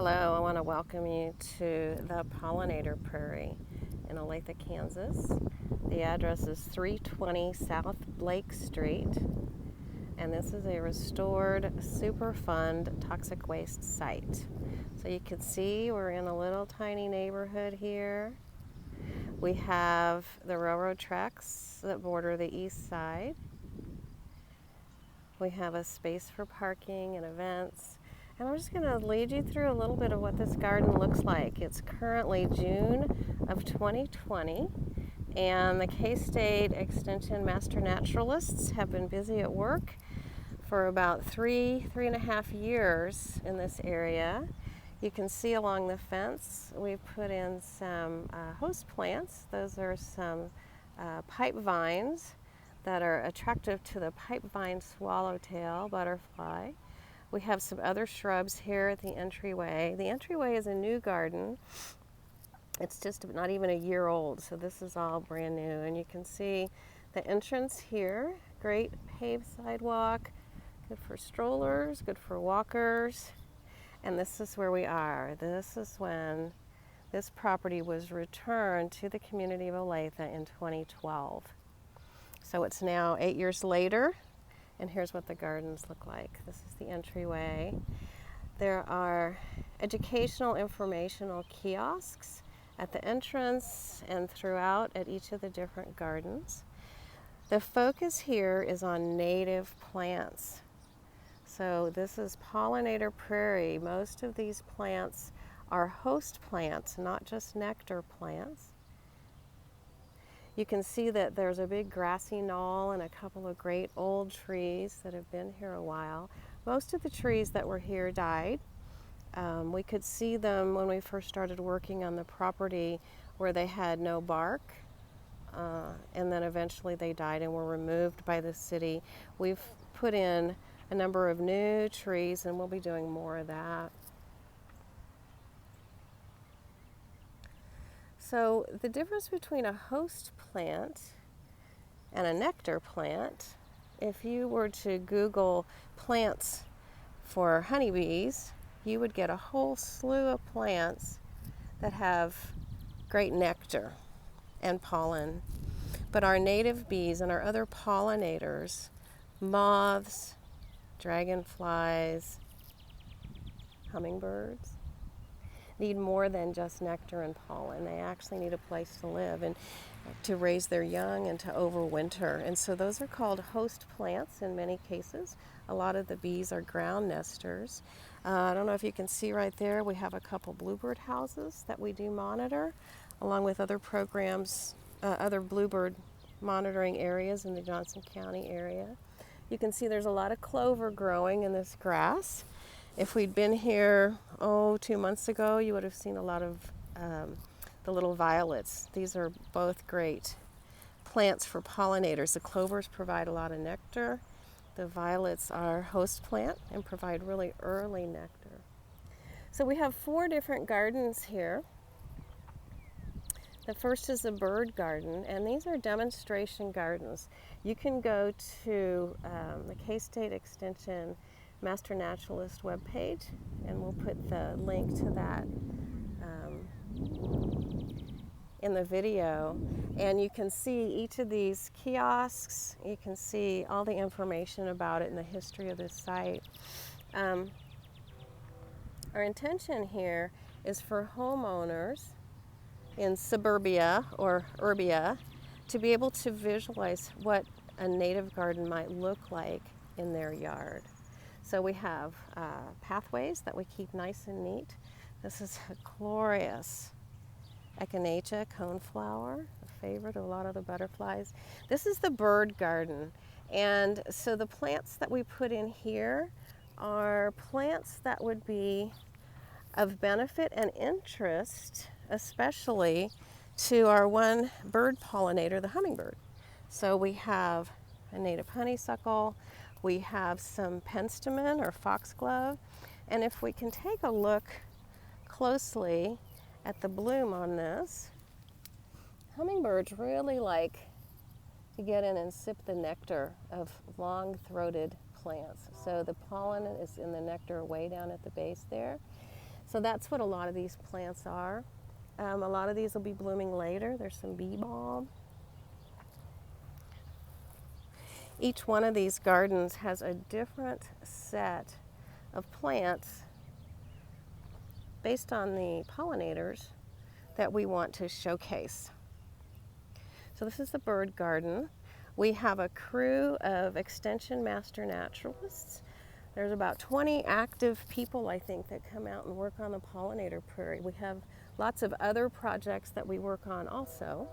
Hello, I want to welcome you to the Pollinator Prairie in Olathe, Kansas. The address is 320 South Blake Street, and this is a restored Superfund toxic waste site. So you can see we're in a little tiny neighborhood here. We have the railroad tracks that border the east side. We have a space for parking and events. And I'm just going to lead you through a little bit of what this garden looks like. It's currently June of 2020, and the K-State Extension Master Naturalists have been busy at work for about three and a half years in this area. You can see along the fence we've put in some host plants. Those are some pipe vines that are attractive to the pipe vine swallowtail butterfly. We have some other shrubs here at the entryway. The entryway is a new garden. It's just not even a year old, so this is all brand new. And you can see the entrance here, great paved sidewalk, good for strollers, good for walkers. And this is where we are. This is when this property was returned to the community of Olathe in 2012. So it's now 8 years later. And here's what the gardens look like. This is the entryway. There are educational, informational kiosks at the entrance and throughout at each of the different gardens. The focus here is on native plants. So this is Pollinator Prairie. Most of these plants are host plants, not just nectar plants. You can see that there's a big grassy knoll and a couple of great old trees that have been here a while. Most of the trees that were here died. We could see them when we first started working on the property where they had no bark, and then eventually they died and were removed by the city. We've put in a number of new trees, and we'll be doing more of that. So the difference between a host plant and a nectar plant, if you were to Google plants for honeybees, you would get a whole slew of plants that have great nectar and pollen. But our native bees and our other pollinators, moths, dragonflies, hummingbirds, need more than just nectar and pollen. They actually need a place to live and to raise their young and to overwinter. And so those are called host plants in many cases. A lot of the bees are ground nesters. I don't know if you can see right there, we have a couple bluebird houses that we do monitor, along with other programs, other bluebird monitoring areas in the Johnson County area. You can see there's a lot of clover growing in this grass. If we'd been here, 2 months ago, you would have seen a lot of the little violets. These are both great plants for pollinators. The clovers provide a lot of nectar. The violets are host plant and provide really early nectar. So we have 4 different gardens here. The first is a bird garden, and these are demonstration gardens. You can go to the K-State Extension Master Naturalist webpage, and we'll put the link to that in the video. And you can see each of these kiosks. You can see all the information about it and the history of this site. Our intention here is for homeowners in suburbia or urbia to be able to visualize what a native garden might look like in their yard. So we have pathways that we keep nice and neat. This is a glorious echinacea coneflower, a favorite of a lot of the butterflies. This is the bird garden. And so the plants that we put in here are plants that would be of benefit and interest, especially to our one bird pollinator, the hummingbird. So we have a native honeysuckle, we have some penstemon or foxglove, and if we can take a look closely at the bloom on this, hummingbirds really like to get in and sip the nectar of long-throated plants. So the pollen is in the nectar way down at the base there. So that's what a lot of these plants are. A lot of these will be blooming later. There's some bee balm. Each one of these gardens has a different set of plants based on the pollinators that we want to showcase. So this is the bird garden. We have a crew of extension master naturalists. There's about 20 active people, I think, that come out and work on the Pollinator Prairie. We have lots of other projects that we work on also,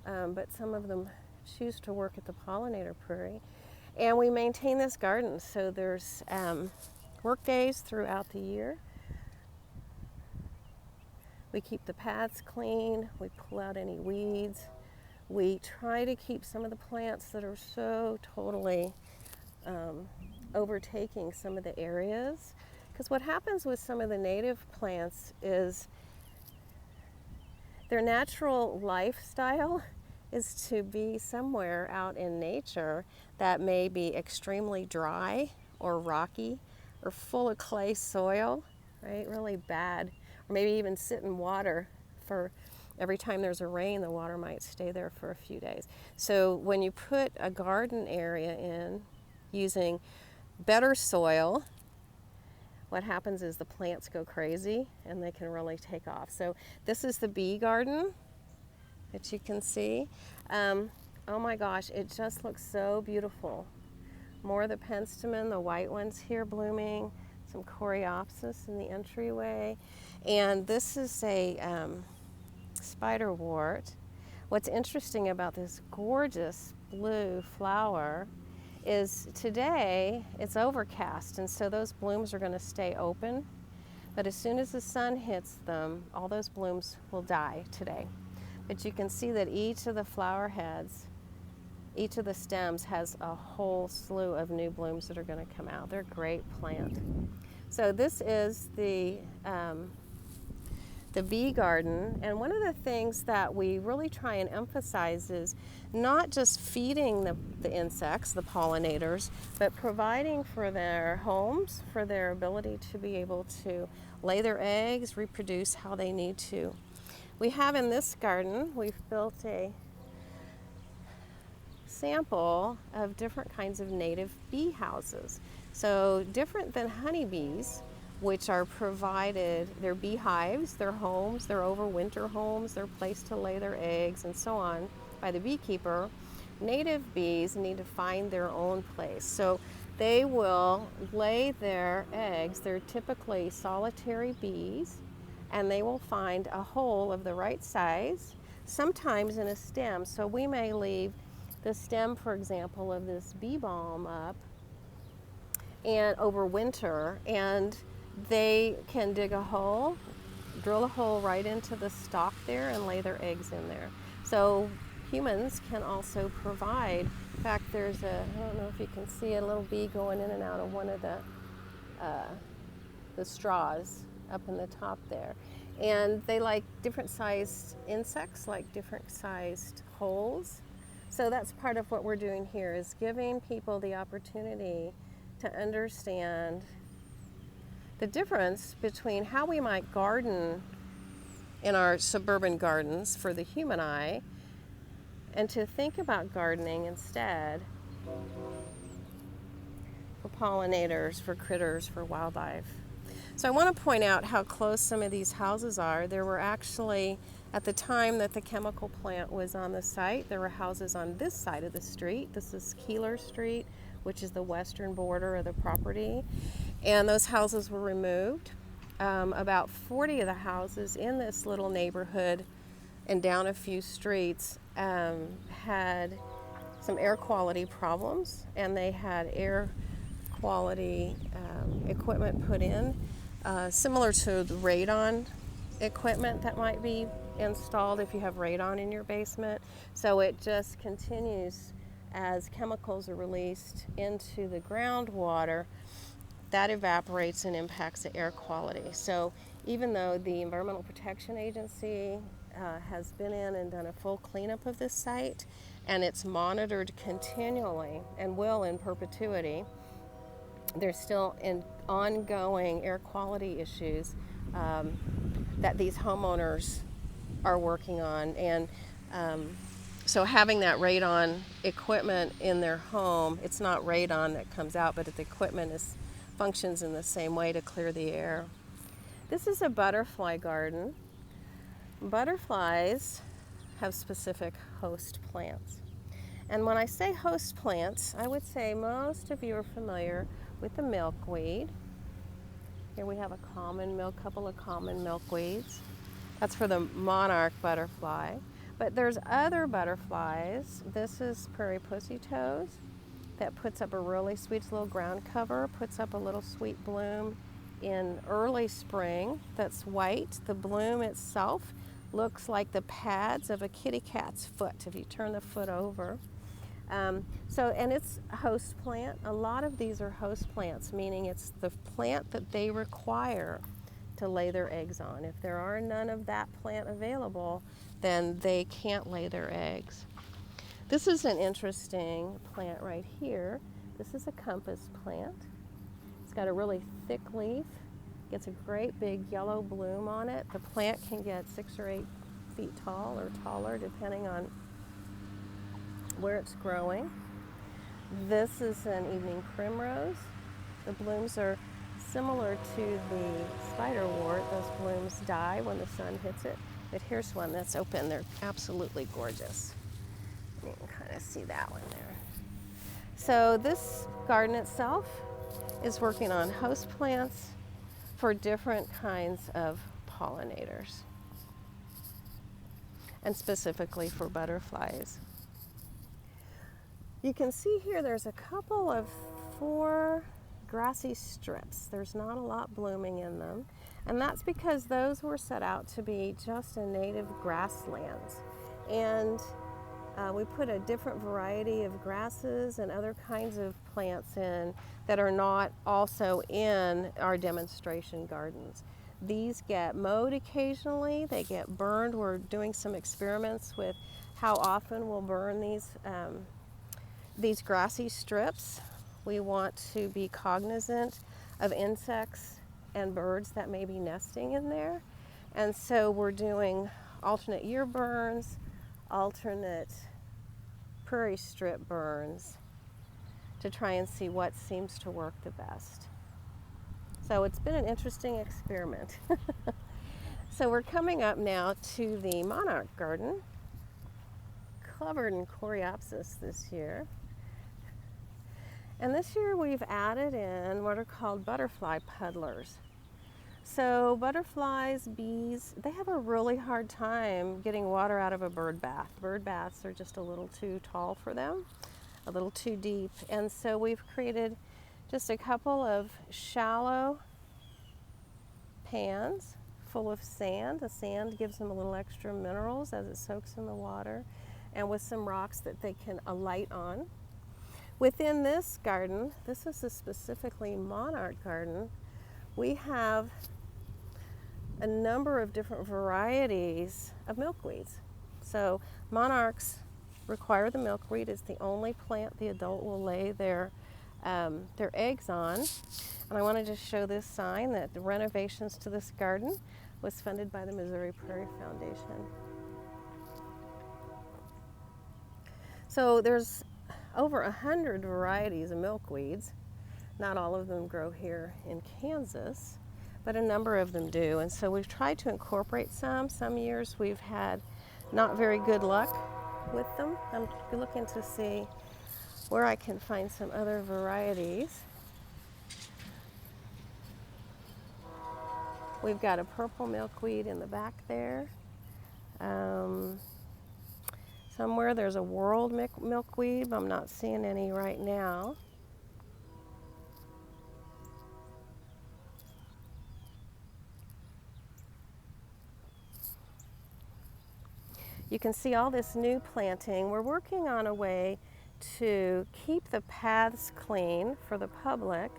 but some of them choose to work at the Pollinator Prairie. And we maintain this garden, so there's work days throughout the year. We keep the paths clean, we pull out any weeds. We try to keep some of the plants that are so totally overtaking some of the areas. Because what happens with some of the native plants is their natural lifestyle is to be somewhere out in nature that may be extremely dry or rocky or full of clay soil, right? Really bad. Or maybe even sit in water for every time there's a rain, the water might stay there for a few days. So when you put a garden area in using better soil, what happens is the plants go crazy and they can really take off. So this is the bee garden that you can see. Oh my gosh, it just looks so beautiful. More of the penstemon, the white ones here blooming, some coreopsis in the entryway. And this is a spiderwort. What's interesting about this gorgeous blue flower is today it's overcast, and so those blooms are going to stay open. But as soon as the sun hits them, all those blooms will die today. But you can see that each of the flower heads, each of the stems has a whole slew of new blooms that are going to come out. They're a great plant. So this is the bee garden, and one of the things that we really try and emphasize is not just feeding the insects, the pollinators, but providing for their homes, for their ability to be able to lay their eggs, reproduce how they need to. We have in this garden, we've built a sample of different kinds of native bee houses. So different than honeybees, which are provided, their beehives, their homes, their overwinter homes, their place to lay their eggs and so on by the beekeeper. Native bees need to find their own place. So they will lay their eggs. They're typically solitary bees, and they will find a hole of the right size, sometimes in a stem. So we may leave the stem, for example, of this bee balm up and over winter, and they can dig a hole, drill a hole right into the stalk there and lay their eggs in there. So humans can also provide, in fact there's I don't know if you can see a little bee going in and out of one of the straws up in the top there. And they like different sized insects, like different sized holes. So that's part of what we're doing here, is giving people the opportunity to understand the difference between how we might garden in our suburban gardens for the human eye, and to think about gardening instead for pollinators, for critters, for wildlife. So I want to point out how close some of these houses are. There were actually, at the time that the chemical plant was on the site, there were houses on this side of the street. This is Keeler Street, which is the western border of the property. And those houses were removed. About 40 of the houses in this little neighborhood and down a few streets had some air quality problems, and they had air quality equipment put in, similar to the radon equipment that might be installed if you have radon in your basement. So it just continues as chemicals are released into the groundwater. That evaporates and impacts the air quality. So even though the Environmental Protection Agency has been in and done a full cleanup of this site, and it's monitored continually and will in perpetuity, there's still ongoing air quality issues that these homeowners are working on. And so having that radon equipment in their home, it's not radon that comes out, but the equipment functions in the same way to clear the air. This is a butterfly garden. Butterflies have specific host plants. And when I say host plants, I would say most of you are familiar with the milkweed. Here we have a couple of common milkweeds. That's for the monarch butterfly. But there's other butterflies. This is prairie pussy toes that puts up a really sweet little ground cover, puts up a little sweet bloom in early spring that's white. The bloom itself looks like the pads of a kitty cat's foot if you turn the foot over. And it's a host plant. A lot of these are host plants, meaning it's the plant that they require to lay their eggs on. If there are none of that plant available, then they can't lay their eggs. This is an interesting plant right here. This is a compass plant. It's got a really thick leaf, gets a great big yellow bloom on it. The plant can get 6 or 8 feet tall or taller depending on where it's growing. This is an evening primrose. The blooms are similar to the spiderwort. Those blooms die when the sun hits it. But here's one that's open. They're absolutely gorgeous. You can kind of see that one there. So this garden itself is working on host plants for different kinds of pollinators, and specifically for butterflies. You can see here there's a couple of 4 grassy strips. There's not a lot blooming in them, and that's because those were set out to be just a native grasslands. And we put a different variety of grasses and other kinds of plants in that are not also in our demonstration gardens. These get mowed occasionally, they get burned. We're doing some experiments with how often we'll burn these grassy strips. We want to be cognizant of insects and birds that may be nesting in there. And so we're doing alternate year burns, alternate prairie strip burns to try and see what seems to work the best. So it's been an interesting experiment. So we're coming up now to the monarch garden, covered in coreopsis this year. And this year we've added in what are called butterfly puddlers. So butterflies, bees, they have a really hard time getting water out of a bird bath. Bird baths are just a little too tall for them, a little too deep. And so we've created just a couple of shallow pans full of sand. The sand gives them a little extra minerals as it soaks in the water, and with some rocks that they can alight on. Within this garden, this is a specifically monarch garden, we have a number of different varieties of milkweeds. So monarchs require the milkweed. It's the only plant the adult will lay their eggs on. And I wanted to show this sign that the renovations to this garden was funded by the Missouri Prairie Foundation. So there's over 100 varieties of milkweeds. Not all of them grow here in Kansas, but a number of them do. And so we've tried to incorporate some. Some years we've had not very good luck with them. I'm looking to see where I can find some other varieties. We've got a purple milkweed in the back there. Somewhere there's a world milkweed, but I'm not seeing any right now. You can see all this new planting. We're working on a way to keep the paths clean for the public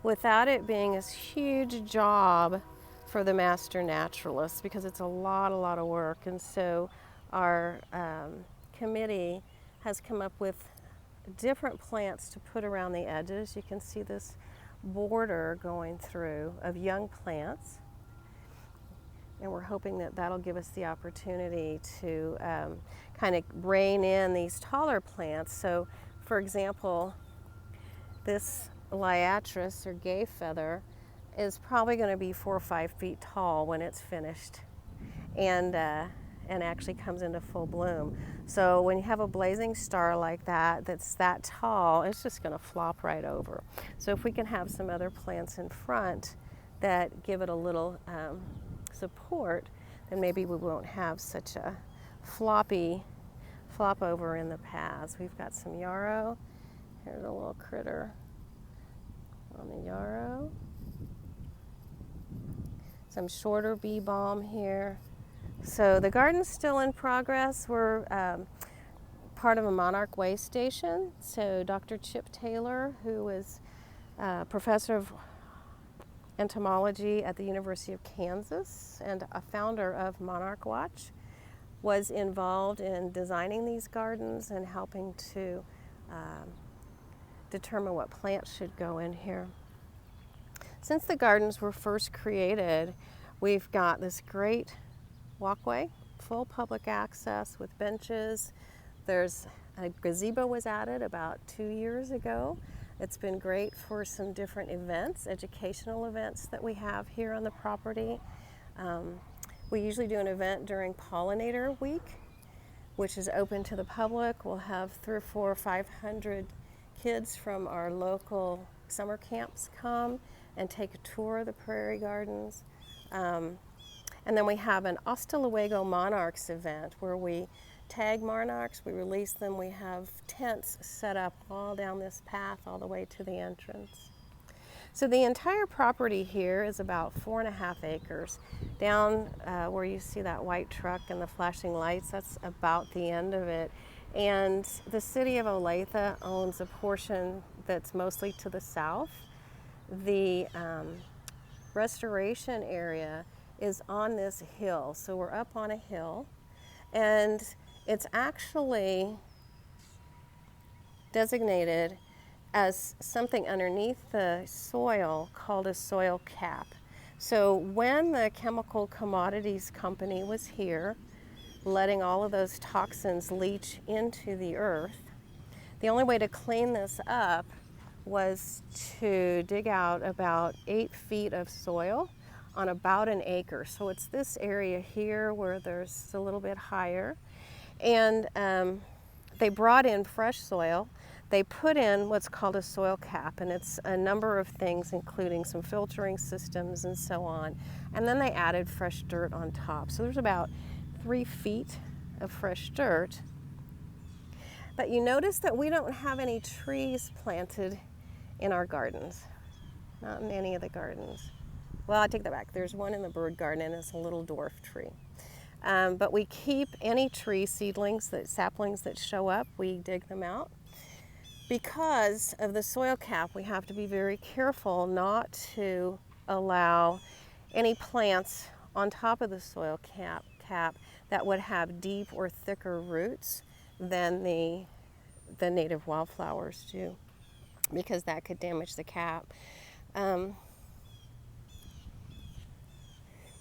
without it being this huge job for the master naturalists, because it's a lot of work. And so our committee has come up with different plants to put around the edges. You can see this border going through of young plants. And we're hoping that that'll give us the opportunity to kind of rein in these taller plants. So, for example, this liatris or gay feather is probably going to be 4 or 5 feet tall when it's finished, and actually comes into full bloom. So when you have a blazing star like that that's that tall, it's just going to flop right over. So if we can have some other plants in front that give it a little support, then maybe we won't have such a floppy flop over in the paths. We've got some yarrow. Here's a little critter on the yarrow. Some shorter bee balm here. So the garden's still in progress. We're part of a Monarch Way station. So Dr. Chip Taylor, who is professor of entomology at the University of Kansas and a founder of Monarch Watch, was involved in designing these gardens and helping to determine what plants should go in here. Since the gardens were first created, we've got this great walkway, full public access with benches. There's a gazebo was added about 2 years ago. It's been great for some different events, educational events that we have here on the property. We usually do an event during Pollinator Week, which is open to the public. We'll have 300 or 400 or 500 kids from our local summer camps come and take a tour of the prairie gardens. And then we have an Ostalawago Monarchs event where we tag monarchs, we release them, we have tents set up all down this path all the way to the entrance. So the entire property here is about 4.5 acres. Down where you see that white truck and the flashing lights, that's about the end of it. And the city of Olathe owns a portion that's mostly to the south. The restoration area is on this hill. So we're up on a hill, and it's actually designated as something underneath the soil called a soil cap. So when the chemical commodities company was here, letting all of those toxins leach into the earth, the only way to clean this up was to dig out about 8 feet of soil on about an acre. So it's this area here where there's a little bit higher. And they brought in fresh soil. They put in what's called a soil cap, and it's a number of things, including some filtering systems and so on. And then they added fresh dirt on top. So there's about 3 feet of fresh dirt. But you notice that we don't have any trees planted in our gardens, not in any of the gardens. Well, I take that back. There's one in the bird garden, and it's a little dwarf tree. But we keep any tree seedlings, saplings that show up, we dig them out. Because of the soil cap, we have to be very careful not to allow any plants on top of the soil cap that would have deep or thicker roots than the native wildflowers do, because that could damage the cap. The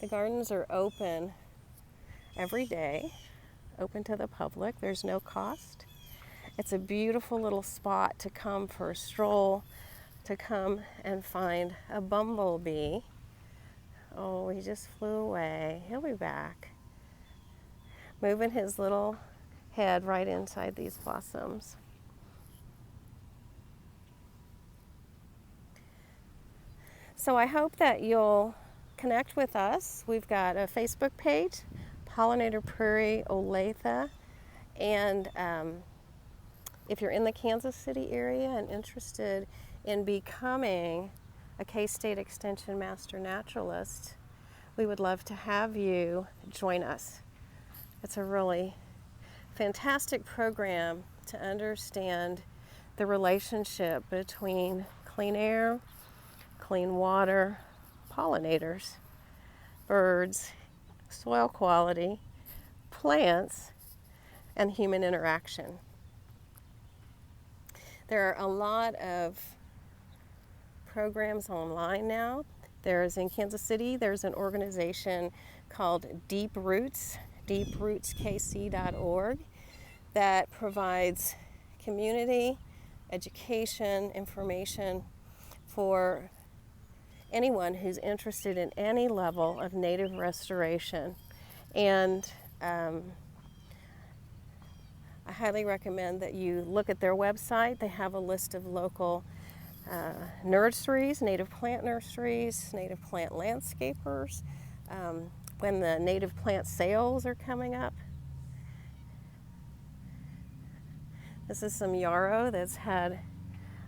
gardens are open every day, open to the public. There's no cost. It's a beautiful little spot to come for a stroll, to come and find a bumblebee. Oh, he just flew away. He'll be back. Moving his little head right inside these blossoms. So I hope that you'll connect with us. We've got a Facebook page, Pollinator Prairie Olathe, and if you're in the Kansas City area and interested in becoming a K-State Extension Master Naturalist, we would love to have you join us. It's a really fantastic program to understand the relationship between clean air, clean water, pollinators, birds, soil quality, plants, and human interaction. There are a lot of programs online now There's in Kansas City, there's an organization called Deep Roots, deeprootskc.org, that provides community, education, information for anyone who's interested in any level of native restoration. And I highly recommend that you look at their website. They have a list of local nurseries, native plant nurseries, native plant landscapers, when the native plant sales are coming up. This is some yarrow that's had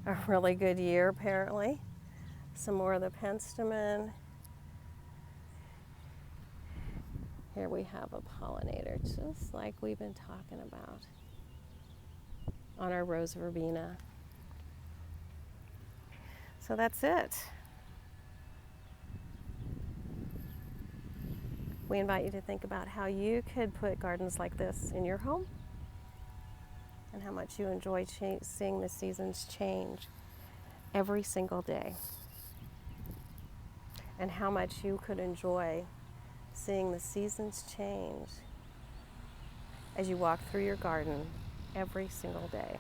a really good year apparently. Some more of the penstemon. Here we have a pollinator, just like we've been talking about on our rose verbena. So that's it. We invite you to think about how you could put gardens like this in your home and how much you enjoy seeing the seasons change every single day, and how much you could enjoy seeing the seasons change as you walk through your garden every single day.